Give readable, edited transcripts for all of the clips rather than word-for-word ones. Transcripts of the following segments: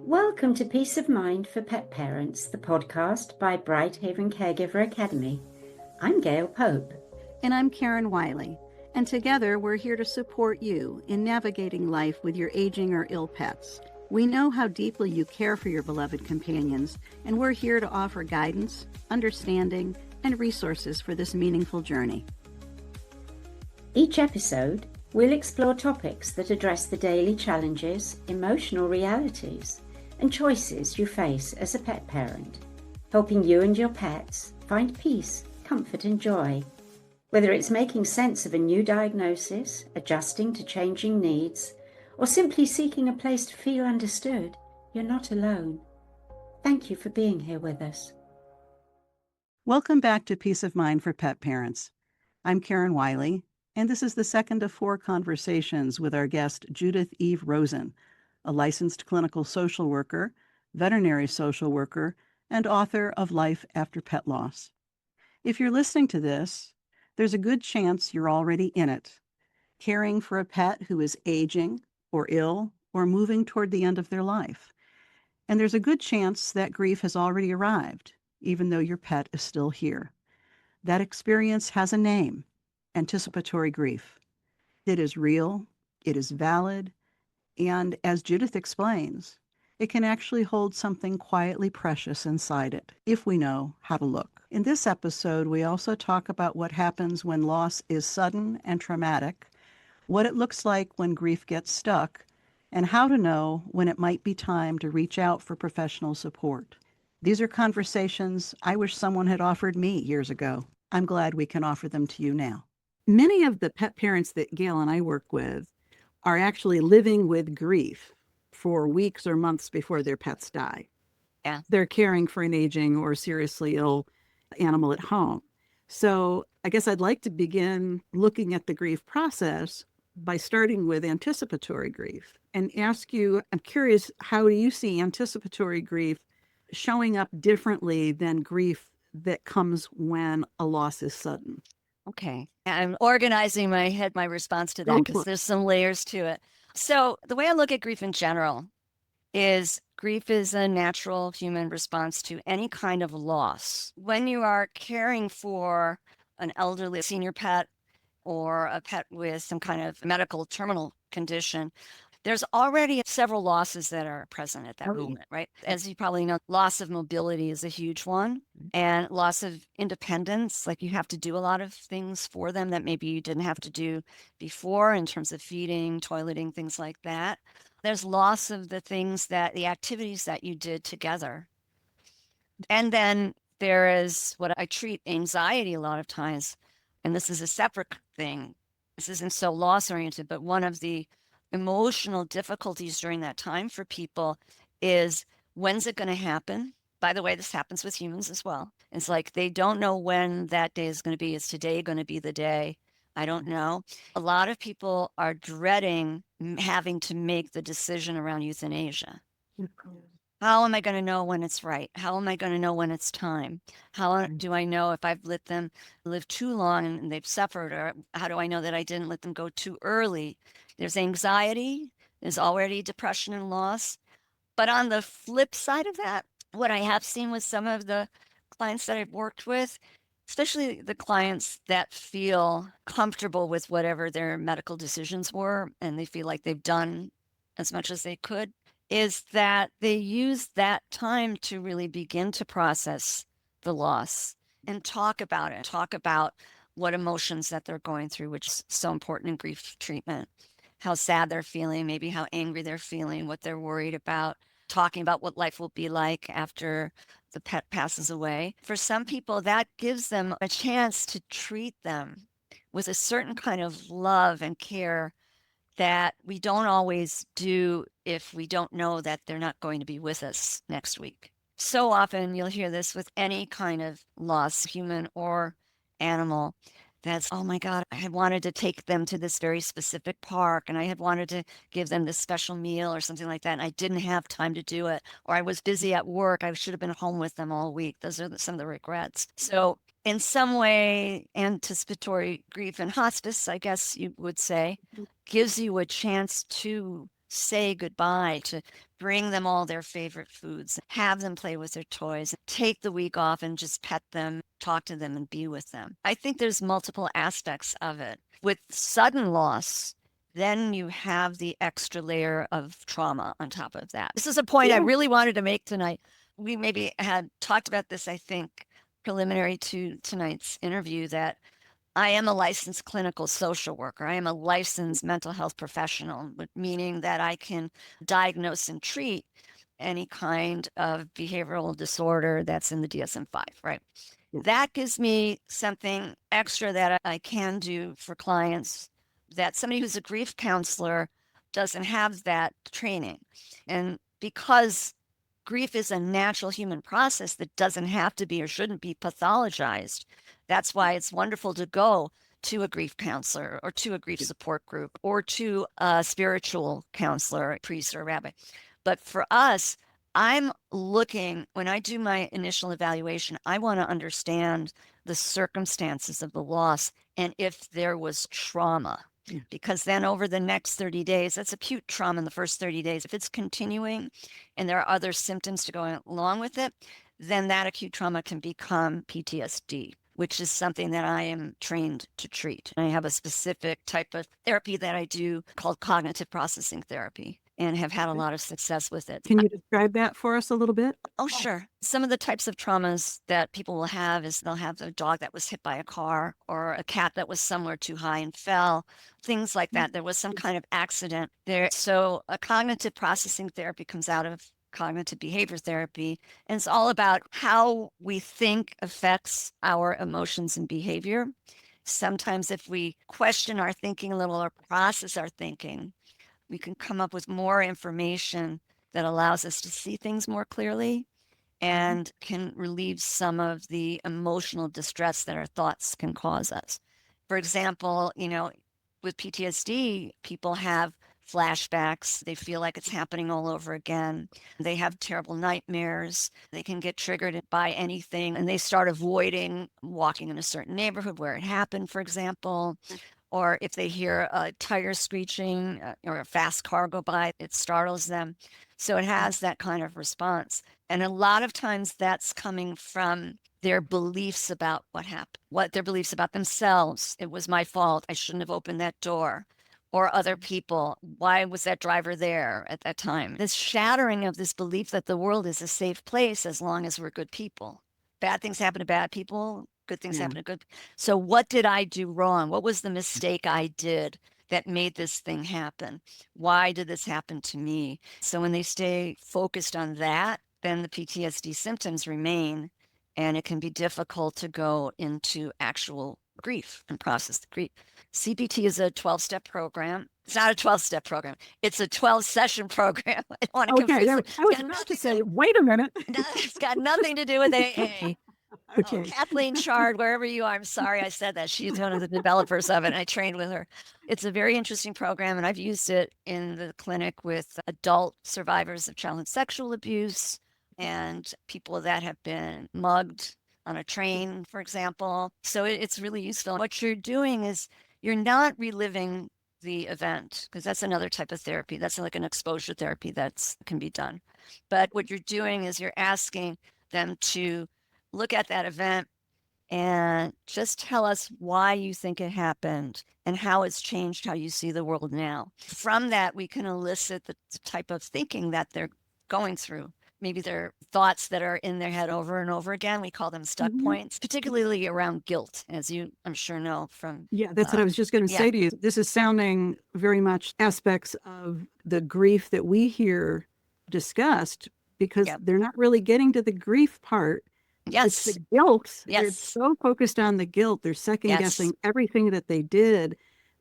Welcome to Peace of Mind for Pet Parents, the podcast by BrightHaven Caregiver Academy. I'm Gail Pope. And I'm Karen Wiley. And together we're here to support you in navigating life with your aging or ill pets. We know how deeply you care for your beloved companions, and we're here to offer guidance, understanding, and resources for this meaningful journey. Each episode, we'll explore topics that address the daily challenges, emotional realities, and choices you face as a pet parent, helping you and your pets find peace, comfort, and joy. Whether it's making sense of a new diagnosis, adjusting to changing needs, or simply seeking a place to feel understood, you're not alone. Thank you for being here with us. Welcome back to Peace of Mind for Pet Parents. I'm Karen Wiley, and this is the second of 4 conversations with our guest, Judith Eve Rosen, a licensed clinical social worker, veterinary social worker, and author of Life After Pet Loss. If you're listening to this, there's a good chance you're already in it, caring for a pet who is aging or ill or moving toward the end of their life. And there's a good chance that grief has already arrived, even though your pet is still here. That experience has a name: anticipatory grief. It is real, it is valid, and as Judith explains, it can actually hold something quietly precious inside it, if we know how to look. In this episode, we also talk about what happens when loss is sudden and traumatic, what it looks like when grief gets stuck, and how to know when it might be time to reach out for professional support. These are conversations I wish someone had offered me years ago. I'm glad we can offer them to you now. Many of the pet parents that Gail and I work with are actually living with grief for weeks or months before their pets die. Yeah. They're caring for an aging or seriously ill animal at home. So I guess I'd like to begin looking at the grief process by starting with anticipatory grief and ask you, I'm curious, how do you see anticipatory grief showing up differently than grief that comes when a loss is sudden? Okay. I'm organizing my head, my response to that, because there's some layers to it. So the way I look at grief in general is grief is a natural human response to any kind of loss. When you are caring for an elderly senior pet or a pet with some kind of medical terminal condition, there's already several losses that are present at that moment, right? As you probably know, loss of mobility is a huge one, and loss of independence. Like, you have to do a lot of things for them that maybe you didn't have to do before in terms of feeding, toileting, things like that. There's loss of the activities that you did together. And then there is what I treat anxiety a lot of times, and this is a separate thing. This isn't so loss oriented, but one of the emotional difficulties during that time for people is, when's it going to happen? By the way, this happens with humans as well. It's like they don't know when that day is going to be. Is today going to be the day? I don't know. A lot of people are dreading having to make the decision around euthanasia. How am I going to know when it's right? How am I going to know when it's time? How do I know if I've let them live too long and they've suffered? Or how do I know that I didn't let them go too early? There's anxiety. There's already depression and loss. But on the flip side of that, what I have seen with some of the clients that I've worked with, especially the clients that feel comfortable with whatever their medical decisions were, and they feel like they've done as much as they could, is that they use that time to really begin to process the loss and talk about it, talk about what emotions that they're going through, which is so important in grief treatment, how sad they're feeling, maybe how angry they're feeling, what they're worried about, talking about what life will be like after the pet passes away. For some people, that gives them a chance to treat them with a certain kind of love and care that we don't always do if we don't know that they're not going to be with us next week. So often you'll hear this with any kind of loss, human or animal, that's, oh my God, I had wanted to take them to this very specific park, and I had wanted to give them this special meal or something like that, and I didn't have time to do it, or I was busy at work. I should have been home with them all week. Those are some of the regrets. So in some way, anticipatory grief and hospice, I guess you would say, gives you a chance to say goodbye, to bring them all their favorite foods, have them play with their toys, take the week off and just pet them, talk to them, and be with them. I think there's multiple aspects of it. With sudden loss, then you have the extra layer of trauma on top of that. This is a point I really wanted to make tonight. We maybe had talked about this, I think, preliminary to tonight's interview, that I am a licensed clinical social worker. I am a licensed mental health professional, meaning that I can diagnose and treat any kind of behavioral disorder that's in the DSM-5, right? That gives me something extra that I can do for clients that somebody who's a grief counselor doesn't have that training. And because grief is a natural human process that doesn't have to be or shouldn't be pathologized, that's why it's wonderful to go to a grief counselor or to a grief support group or to a spiritual counselor, a priest or a rabbi. But for us, I'm looking, when I do my initial evaluation, I want to understand the circumstances of the loss and if there was trauma. Because then over the next 30 days, that's acute trauma in the first 30 days. If it's continuing and there are other symptoms to go along with it, then that acute trauma can become PTSD, which is something that I am trained to treat. I have a specific type of therapy that I do called cognitive processing therapy, and have had a lot of success with it. Can you describe that for us a little bit? Oh, sure. Some of the types of traumas that people will have is they'll have a dog that was hit by a car, or a cat that was somewhere too high and fell, things like that. There was some kind of accident there. So a cognitive processing therapy comes out of cognitive behavior therapy, and it's all about how we think affects our emotions and behavior. Sometimes if we question our thinking a little or process our thinking, we can come up with more information that allows us to see things more clearly and can relieve some of the emotional distress that our thoughts can cause us. For example, with PTSD, people have flashbacks. They feel like it's happening all over again. They have terrible nightmares. They can get triggered by anything, and they start avoiding walking in a certain neighborhood where it happened, for example. Or if they hear a tire screeching or a fast car go by, it startles them. So it has that kind of response. And a lot of times that's coming from their beliefs about what happened, what their beliefs about themselves. It was my fault. I shouldn't have opened that door. Or other people. Why was that driver there at that time? This shattering of this belief that the world is a safe place as long as we're good people. Bad things happen to bad people. Good things happen to good. So what did I do wrong? What was the mistake I did that made this thing happen? Why did this happen to me? So when they stay focused on that, then the PTSD symptoms remain, and it can be difficult to go into actual grief and process the grief. CBT is a 12-step program. It's not a 12-step program. It's a 12-session program. I don't want to confuse it. I was about to say, wait a minute. It's got nothing to do with AA. Okay. Oh, Kathleen Chard, wherever you are, I'm sorry I said that. She's one of the developers of it, and I trained with her. It's a very interesting program, and I've used it in the clinic with adult survivors of childhood sexual abuse and people that have been mugged on a train, for example. So it's really useful. What you're doing is you're not reliving the event, because that's another type of therapy. That's like an exposure therapy that can be done. But what you're doing is you're asking them to look at that event and just tell us why you think it happened and how it's changed how you see the world now. From that, we can elicit the type of thinking that they're going through. Maybe they're thoughts that are in their head over and over again. We call them stuck points, particularly around guilt, as you, I'm sure, know from. Yeah, that's what I was just going to say to you. This is sounding very much aspects of the grief that we hear discussed, because they're not really getting to the grief part. Yes. It's the guilt. Yes. They're so focused on the guilt. They're second guessing everything that they did.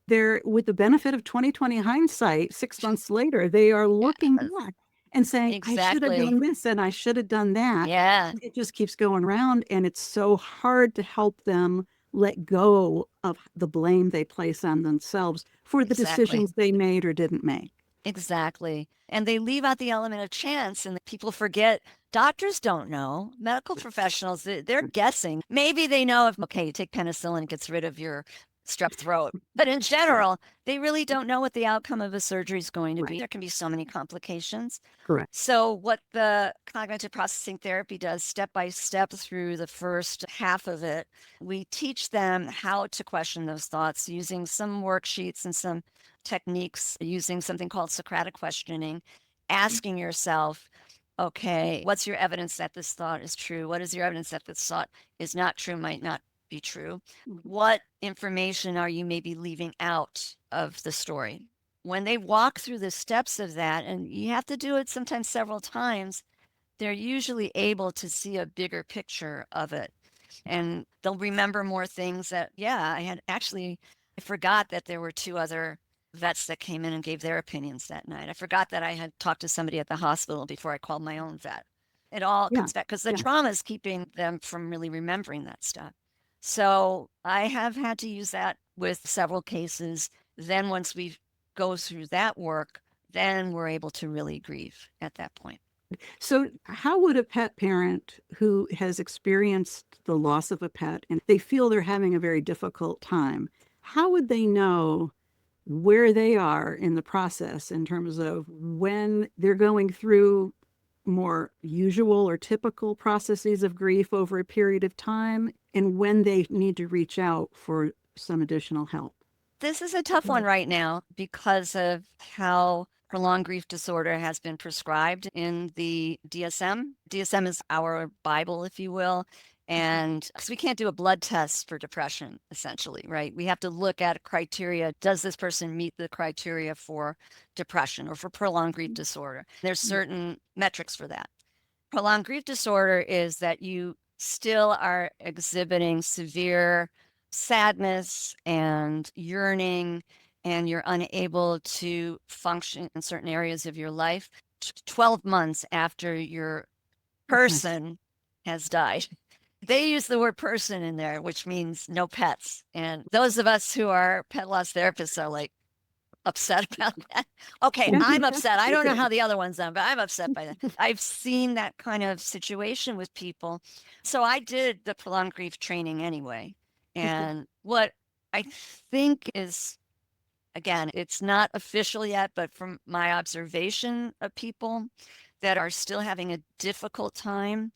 They're, with the benefit of 2020 hindsight, 6 months later, they are looking back and saying, I should have done this and I should have done that. Yeah. It just keeps going around, and it's so hard to help them let go of the blame they place on themselves for the decisions they made or didn't make. Exactly. And they leave out the element of chance, and people forget. Doctors don't know. Medical professionals, they're guessing. Maybe they know if, okay, you take penicillin, it gets rid of your strep throat. But in general, they really don't know what the outcome of a surgery is going to be. There can be so many complications. Correct. So what the cognitive processing therapy does step by step through the first half of it, we teach them how to question those thoughts using some worksheets and some techniques, using something called Socratic questioning, asking yourself, okay, what's your evidence that this thought is true? What is your evidence that this thought is not true, might not be true? What information are you maybe leaving out of the story? When they walk through the steps of that, and you have to do it sometimes several times, they're usually able to see a bigger picture of it. And they'll remember more things that, I forgot that there were 2 other vets that came in and gave their opinions that night. I forgot that I had talked to somebody at the hospital before I called my own vet. It all comes back because the trauma is keeping them from really remembering that stuff. So I have had to use that with several cases. Then once we go through that work, then we're able to really grieve at that point. So how would a pet parent who has experienced the loss of a pet and they feel they're having a very difficult time, how would they know where they are in the process in terms of when they're going through more usual or typical processes of grief over a period of time and when they need to reach out for some additional help? This is a tough one right now because of how prolonged grief disorder has been prescribed in the DSM. DSM is our Bible, if you will. And because we can't do a blood test for depression, essentially, right? We have to look at criteria. Does this person meet the criteria for depression or for prolonged grief disorder? There's certain metrics for that. Prolonged grief disorder is that you still are exhibiting severe sadness and yearning, and you're unable to function in certain areas of your life 12 months after your person has died. They use the word person in there, which means no pets. And those of us who are pet loss therapists are like upset about that. Okay, I'm upset. I don't know how the other ones are, but I'm upset by that. I've seen that kind of situation with people. So I did the prolonged grief training anyway. And what I think is, again, it's not official yet, but from my observation of people that are still having a difficult time,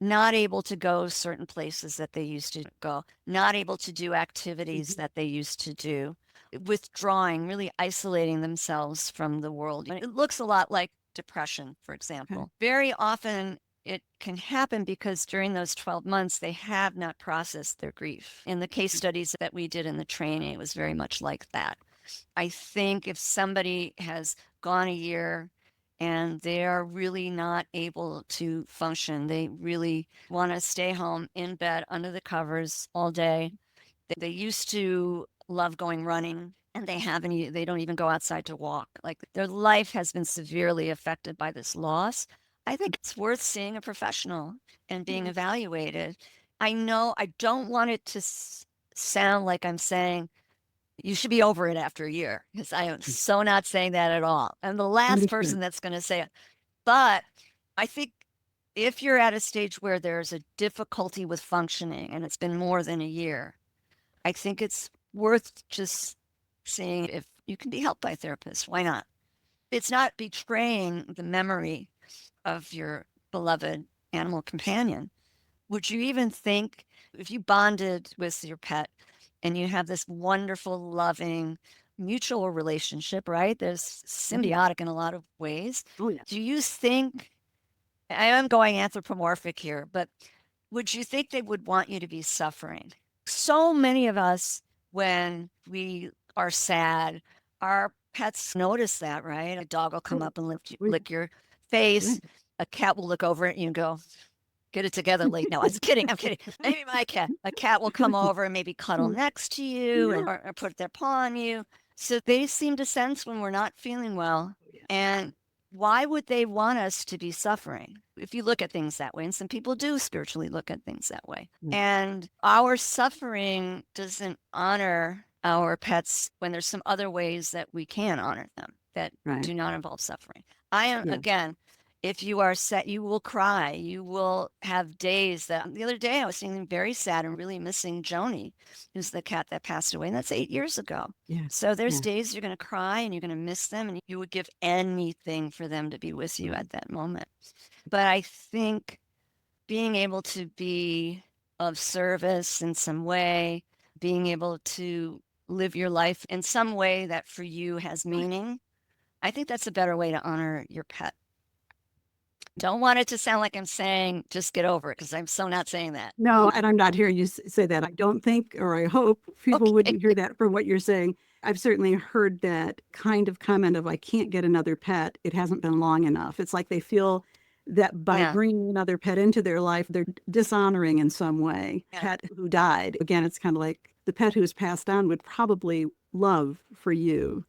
not able to go certain places that they used to go, not able to do activities that they used to do, withdrawing, really isolating themselves from the world. It looks a lot like depression, for example. Very often it can happen because during those 12 months, they have not processed their grief. In the case studies that we did in the training, it was very much like that. I think if somebody has gone a year and they are really not able to function, they really want to stay home in bed under the covers all day. They used to love going running and they don't even go outside to walk. Like their life has been severely affected by this loss. I think it's worth seeing a professional and being evaluated. I know I don't want it to sound like I'm saying you should be over it after a year, because I am so not saying that at all. I'm the last person that's going to say it. But I think if you're at a stage where there's a difficulty with functioning and it's been more than a year, I think it's worth just seeing if you can be helped by a therapist. Why not? It's not betraying the memory of your beloved animal companion. Would you even think if you bonded with your pet and you have this wonderful, loving, mutual relationship, right? There's symbiotic in a lot of ways. Oh, yeah. Do you think, I am going anthropomorphic here, but would you think they would want you to be suffering? So many of us, when we are sad, our pets notice that, right? A dog will come up and lick your face. A cat will look over at you and go, get it together, late. No, I was kidding. I'm kidding. Maybe a cat will come over and maybe cuddle next to you or put their paw on you. So they seem to sense when we're not feeling well. And why would they want us to be suffering? If you look at things that way, and some people do spiritually look at things that way. And our suffering doesn't honor our pets when there's some other ways that we can honor them that do not involve suffering. I am, again, If you are set, you will cry. You will have days that the other day I was feeling very sad and really missing Joni, who's the cat that passed away. And that's 8 years ago. Yeah. So there's Yeah. days you're going to cry and you're going to miss them, and you would give anything for them to be with you at that moment. But I think being able to be of service in some way, being able to live your life in some way that for you has meaning, I think that's a better way to honor your pet. Don't want it to sound like I'm saying just get over it, because I'm so not saying that. No, and I'm not hearing you say that. I don't think, or I hope people Okay. wouldn't hear that from what you're saying. I've certainly heard that kind of comment of, I can't get another pet. It hasn't been long enough. It's like they feel that by Yeah. bringing another pet into their life, they're dishonoring in some way. Yeah. Pet who died. Again, it's kind of like the pet who's passed on would probably love for you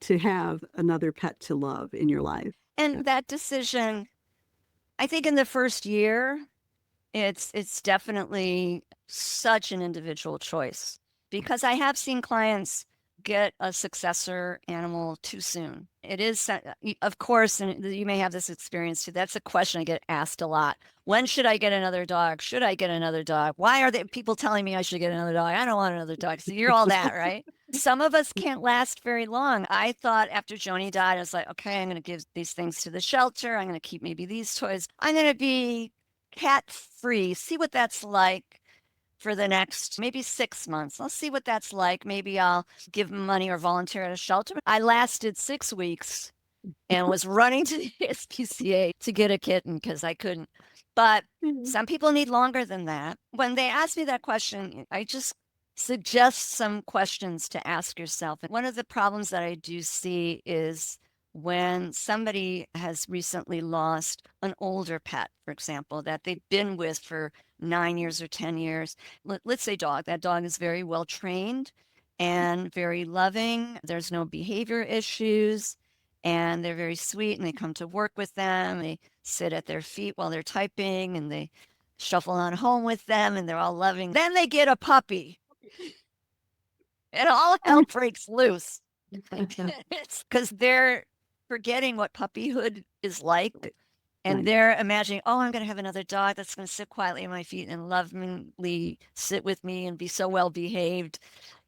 to have another pet to love in your life. And that decision, I think in the first year, it's definitely such an individual choice, because I have seen clients get a successor animal too soon. It is, of course, and you may have this experience too. That's a question I get asked a lot. When should I get another dog? Should I get another dog? Why are they people telling me I should get another dog? I don't want another dog. So you're all that, right? Some of us can't last very long. I thought after Joni died, I was like, okay, I'm going to give these things to the shelter. I'm going to keep maybe these toys. I'm going to be cat free, see what that's like for the next maybe 6 months. I'll see what that's like. Maybe I'll give money or volunteer at a shelter. I lasted 6 weeks and was running to the SPCA to get a kitten because I couldn't. But some people need longer than that. When they ask me that question, I just suggest some questions to ask yourself. And one of the problems that I do see is when somebody has recently lost an older pet, for example, that they've been with for 9 years or 10 years. Let's say dog. That dog is very well trained and very loving. There's no behavior issues, and they're very sweet, and they come to work with them. They sit at their feet while they're typing, and they shuffle on home with them, and they're all loving. Then they get a puppy, and all hell breaks loose. It's because they're forgetting what puppyhood is like. And Right. they're imagining, oh, I'm going to have another dog that's going to sit quietly at my feet and lovingly sit with me and be so well behaved.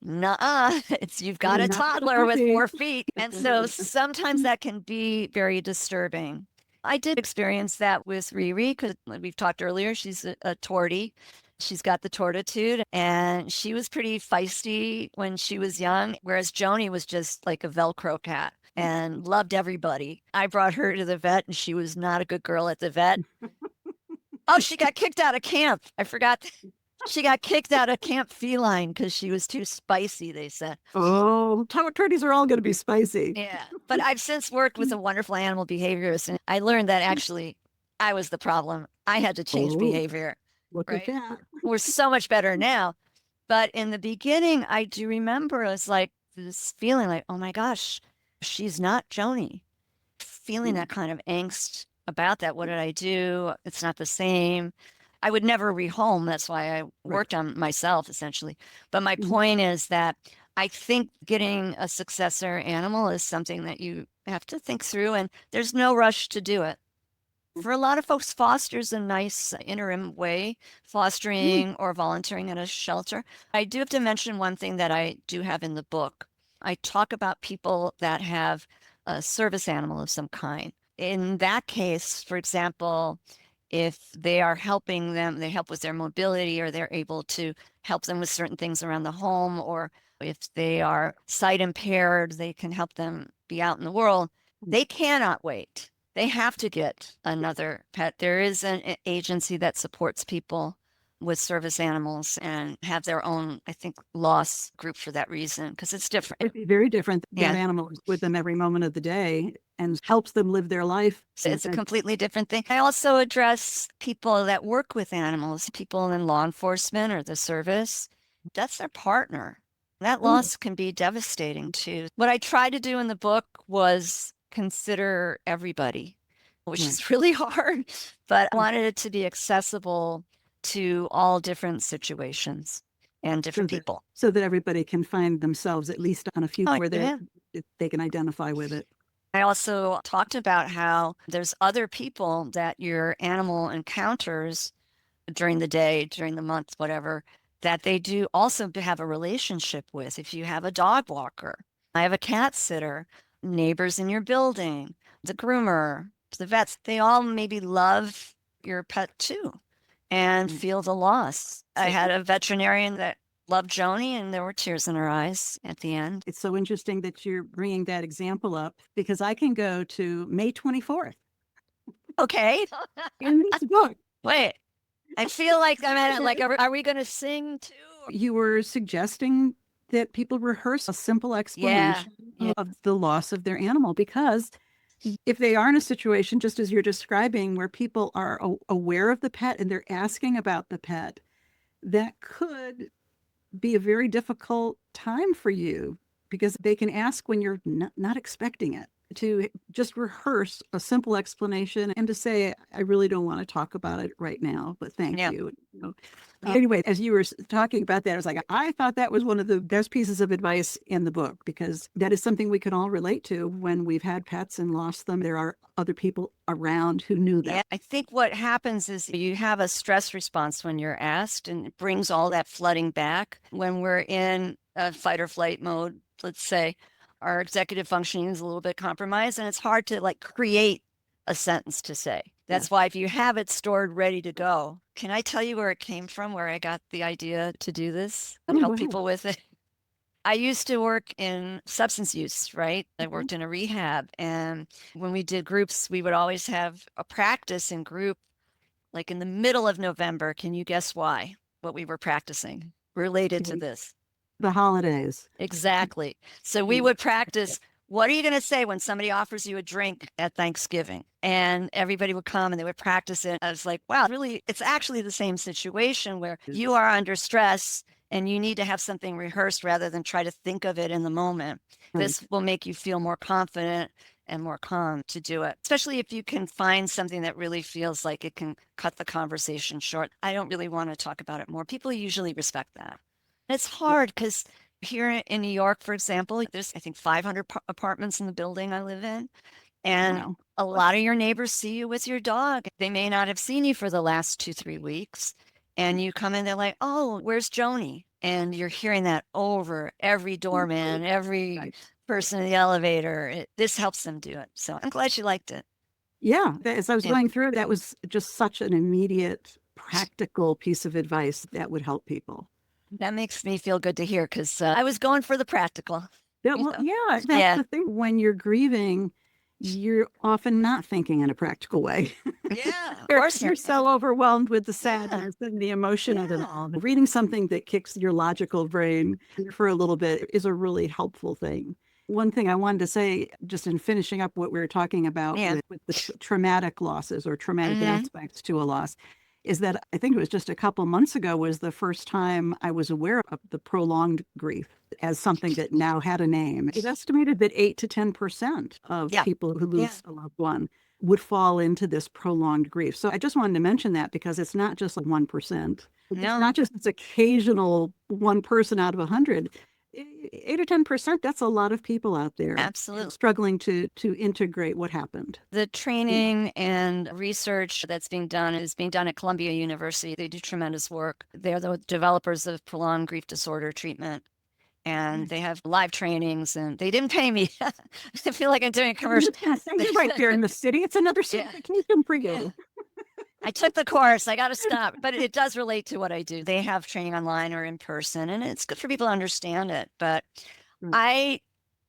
Nuh-uh. You've got a Not the toddler with puppy. 4 feet. And so sometimes that can be very disturbing. I did experience that with Riri, because we've talked earlier, she's a tortie. She's got the tortitude, and she was pretty feisty when she was young, whereas Joni was just like a Velcro cat and loved everybody. I brought her to the vet, and she was not a good girl at the vet. Oh, she got kicked out of camp. I forgot. She got kicked out of Camp Feline because she was too spicy, they said. Oh, torties are all going to be spicy. Yeah. But I've since worked with a wonderful animal behaviorist, and I learned that actually I was the problem. I had to change Oh. behavior. Look Right. at that. We're so much better now. But in the beginning, I do remember it's like this feeling like, oh my gosh, she's not Joni. Feeling that kind of angst about that. What did I do? It's not the same. I would never rehome. That's why I worked on myself, essentially. But my point is that I think getting a successor animal is something that you have to think through, and there's no rush to do it. For a lot of folks, foster's a nice interim way, fostering or volunteering at a shelter. I do have to mention one thing that I do have in the book. I talk about people that have a service animal of some kind. In that case, for example, if they are helping them, they help with their mobility, or they're able to help them with certain things around the home, or if they are sight impaired, they can help them be out in the world. They cannot wait. They have to get another pet. There is an agency that supports people with service animals and have their own, I think, loss group for that reason, because it's different. It'd be very different. Yeah. That animal is with them every moment of the day and helps them live their life. So it's a completely different thing. I also address people that work with animals, people in law enforcement or the service. That's their partner. That loss can be devastating too. What I tried to do in the book was consider everybody, which is really hard, but I wanted it to be accessible to all different situations and different people. So that everybody can find themselves at least on a few where they can identify with it. I also talked about how there's other people that your animal encounters during the day, during the month, whatever, that they do also to have a relationship with. If you have a dog walker, I have a cat sitter, neighbors in your building, the groomer, the vets, they all maybe love your pet too and feel the loss. I had a veterinarian that loved Joni, and there were tears in her eyes at the end. It's so interesting that you're bringing that example up because I can go to May 24th Okay. in this book. Wait, I feel like I'm at it. Like, are we going to sing too? You were suggesting that people rehearse a simple explanation of the loss of their animal, because if they are in a situation, just as you're describing, where people are aware of the pet and they're asking about the pet, that could be a very difficult time for you because they can ask when you're not expecting it. To just rehearse a simple explanation and to say, I really don't want to talk about it right now, but thank you. Anyway, as you were talking about that, I was like, I thought that was one of the best pieces of advice in the book, because that is something we can all relate to when we've had pets and lost them. There are other people around who knew that. Yeah, I think what happens is you have a stress response when you're asked, and it brings all that flooding back. When we're in a fight or flight mode, let's say, our executive functioning is a little bit compromised, and it's hard to like create a sentence to say. That's why if you have it stored ready to go, can I tell you where it came from, where I got the idea to do this and help people with it? I used to work in substance use, right? I worked in a rehab, and when we did groups, we would always have a practice in group, like in the middle of November. Can you guess why? What we were practicing related to this? The holidays. Exactly. So we would practice, what are you going to say when somebody offers you a drink at Thanksgiving? And everybody would come and they would practice it. I was like, wow, really, it's actually the same situation where you are under stress and you need to have something rehearsed rather than try to think of it in the moment. This will make you feel more confident and more calm to do it, especially if you can find something that really feels like it can cut the conversation short. I don't really want to talk about it more. People usually respect that. It's hard because here in New York, for example, there's, I think, 500 apartments in the building I live in. And a lot of your neighbors see you with your dog. They may not have seen you for the last 2-3 weeks. And you come in, they're like, oh, where's Joni? And you're hearing that over every doorman, every person in the elevator. This helps them do it. So I'm glad you liked it. Yeah. As I was going through it, that was just such an immediate, practical piece of advice that would help people. That makes me feel good to hear, because I was going for the practical. That's the thing. When you're grieving, you're often not thinking in a practical way. Yeah, of course. You're so overwhelmed with the sadness and the emotion of it all. Reading something that kicks your logical brain for a little bit is a really helpful thing. One thing I wanted to say, just in finishing up what we were talking about with the traumatic losses or traumatic aspects to a loss, is that I think it was just a couple months ago was the first time I was aware of the prolonged grief as something that now had a name. It's estimated that 8 to 10% of people who lose a loved one would fall into this prolonged grief. So I just wanted to mention that because it's not just like 1%. It's not just this occasional one person out of 100. 8 or 10%, that's a lot of people out there. Absolutely. Struggling to integrate what happened. The training and research that's being done is being done at Columbia University. They do tremendous work. They're the developers of prolonged grief disorder treatment. And they have live trainings, and they didn't pay me. I feel like I'm doing a commercial. You're right there in the city. It's another certification for you. I took the course. I got to stop. But it does relate to what I do. They have training online or in person, and it's good for people to understand it. But I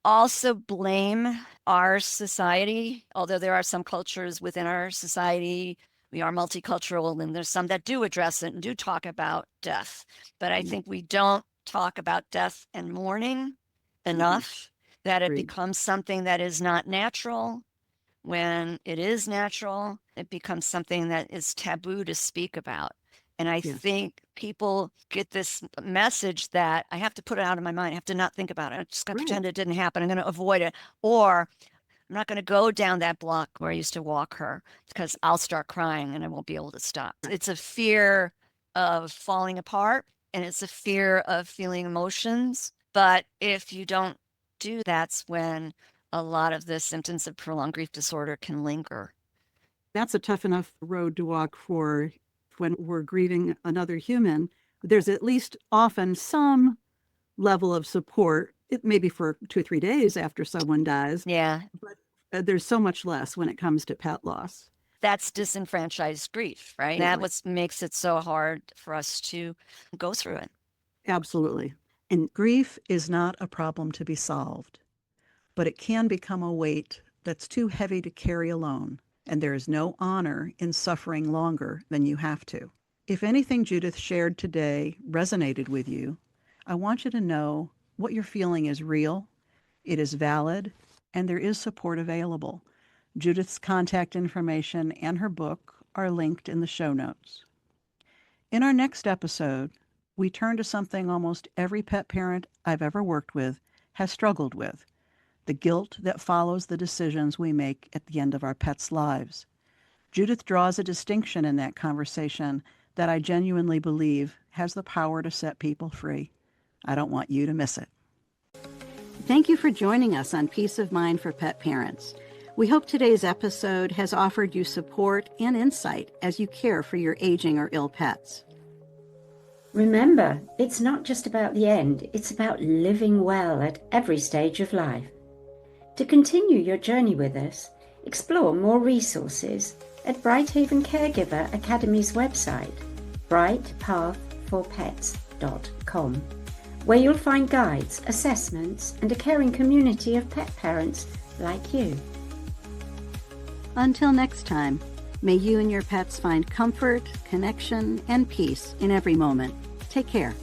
also blame our society, although there are some cultures within our society. We are multicultural, and there's some that do address it and do talk about death. But I think we don't talk about death and mourning enough, that it becomes something that is not natural. When it is natural, it becomes something that is taboo to speak about. And I think people get this message that I have to put it out of my mind. I have to not think about it. I'm just going to pretend it didn't happen. I'm going to avoid it. Or I'm not going to go down that block where I used to walk her because I'll start crying and I won't be able to stop. It's a fear of falling apart, and it's a fear of feeling emotions. But if you don't do, that's when a lot of the symptoms of prolonged grief disorder can linger. That's a tough enough road to walk for when we're grieving another human. There's at least often some level of support. It may be for 2 or 3 days after someone dies. Yeah. But there's so much less when it comes to pet loss. That's disenfranchised grief, right? That what makes it so hard for us to go through it. Absolutely. And grief is not a problem to be solved, but it can become a weight that's too heavy to carry alone, and there is no honor in suffering longer than you have to. If anything Judith shared today resonated with you, I want you to know what you're feeling is real, it is valid, and there is support available. Judith's contact information and her book are linked in the show notes. In our next episode, we turn to something almost every pet parent I've ever worked with has struggled with, the guilt that follows the decisions we make at the end of our pets' lives. Judith draws a distinction in that conversation that I genuinely believe has the power to set people free. I don't want you to miss it. Thank you for joining us on Peace of Mind for Pet Parents. We hope today's episode has offered you support and insight as you care for your aging or ill pets. Remember, it's not just about the end, it's about living well at every stage of life. To continue your journey with us, explore more resources at BrightHaven Caregiver Academy's website, brightpathforpets.com, where you'll find guides, assessments, and a caring community of pet parents like you. Until next time, may you and your pets find comfort, connection, and peace in every moment. Take care.